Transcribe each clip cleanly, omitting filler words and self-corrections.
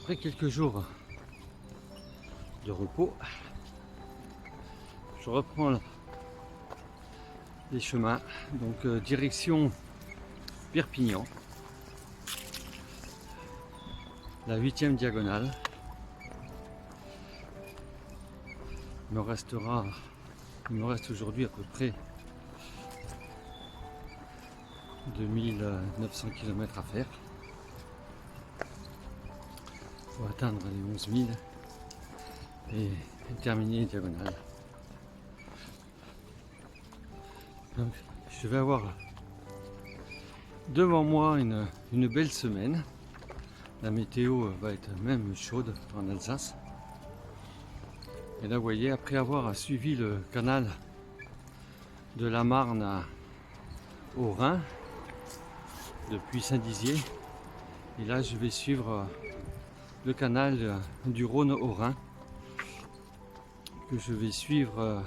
Après quelques jours de repos, je reprends les chemins, donc direction Perpignan, la 8e diagonale. Il me reste aujourd'hui à peu près 2900 km à faire pour atteindre les 11 000 et terminer les diagonales. Donc, je vais avoir devant moi une belle semaine. La météo va être même chaude en Alsace. Et là, vous voyez, après avoir suivi le canal de la Marne au Rhin, depuis Saint-Dizier, et là, je vais suivre le canal du Rhône au Rhin, que je vais suivre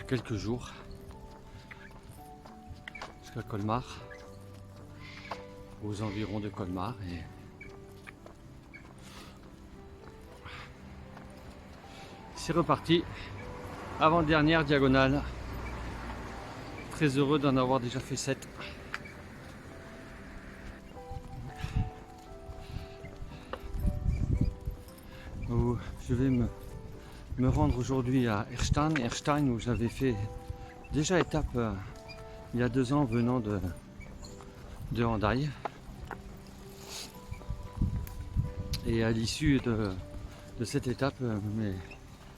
quelques jours jusqu'à Colmar, aux environs de Colmar. Et c'est reparti, avant-dernière diagonale. Très heureux d'en avoir déjà fait 7. Je vais me rendre aujourd'hui à Erstein où j'avais fait déjà étape il y a 2 ans venant de Hendaye. Et à l'issue de cette étape,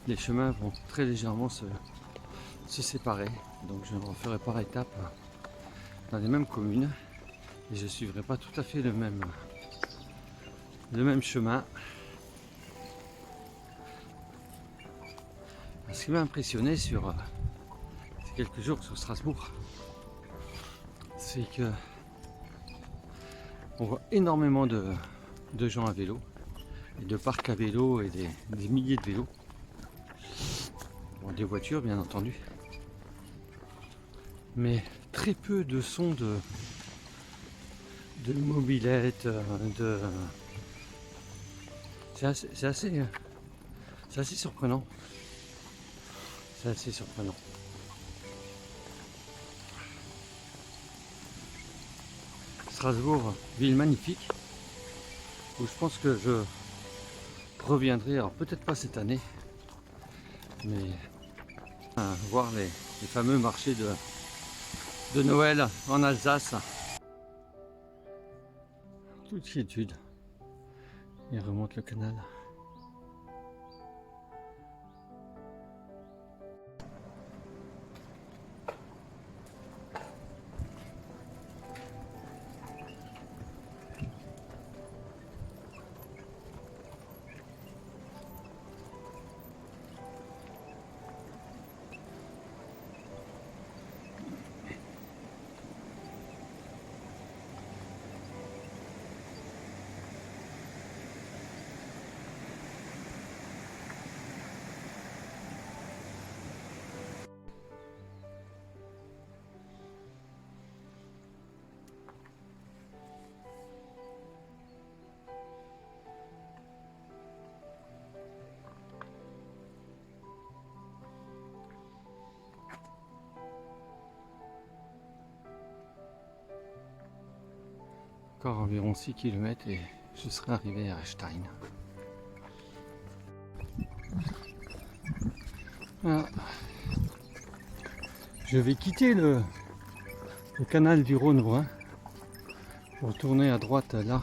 les chemins vont très légèrement se séparer. Donc je ne referai par étape dans les mêmes communes et je ne suivrai pas tout à fait le même chemin. Ce qui m'a impressionné sur ces quelques jours sur Strasbourg, c'est que on voit énormément de gens à vélo et de parcs à vélo et des milliers de vélos. Bon, des voitures bien entendu, mais très peu de sons de mobylettes, c'est assez surprenant. C'est assez surprenant. Strasbourg, ville magnifique, où je pense que je reviendrai, alors peut-être pas cette année, mais voir les fameux marchés de Noël en Alsace. Toute quiétude. Il remonte le canal. Encore environ 6 km et je serai arrivé à Stein. Voilà. Je vais quitter le canal du Rhône au Rhin pour tourner à droite là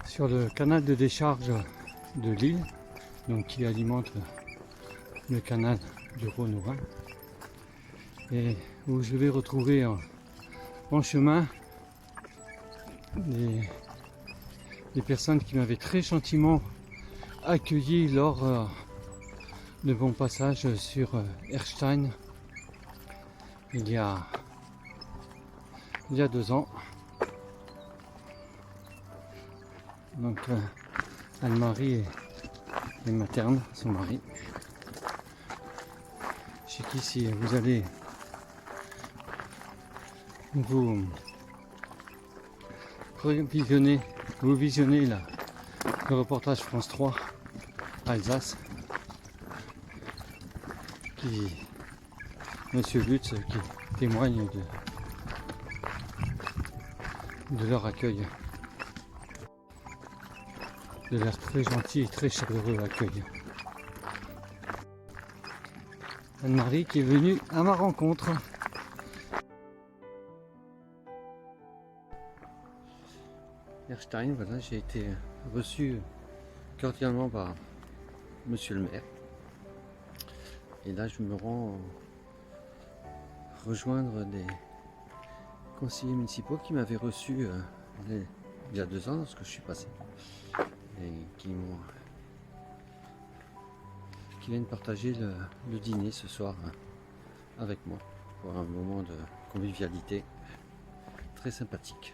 sur le canal de décharge de Lille, donc qui alimente le canal du Rhône au Rhin, et où je vais retrouver en chemin des personnes qui m'avaient très gentiment accueilli lors de mon passage sur Erstein il y a 2 ans. Donc Anne-Marie est materne, son mari. Chez qui, si vous allez vous visionnez là, le reportage France 3 Alsace qui Monsieur Lutz qui témoigne de leur accueil, de leur très gentil et très chaleureux accueil. Anne-Marie qui est venue à ma rencontre. Erstein, voilà, j'ai été reçu cordialement par Monsieur le maire. Et là, je me rends rejoindre des conseillers municipaux qui m'avaient reçu il y a 2 ans lorsque je suis passé et qui viennent partager le dîner ce soir avec moi pour un moment de convivialité très sympathique.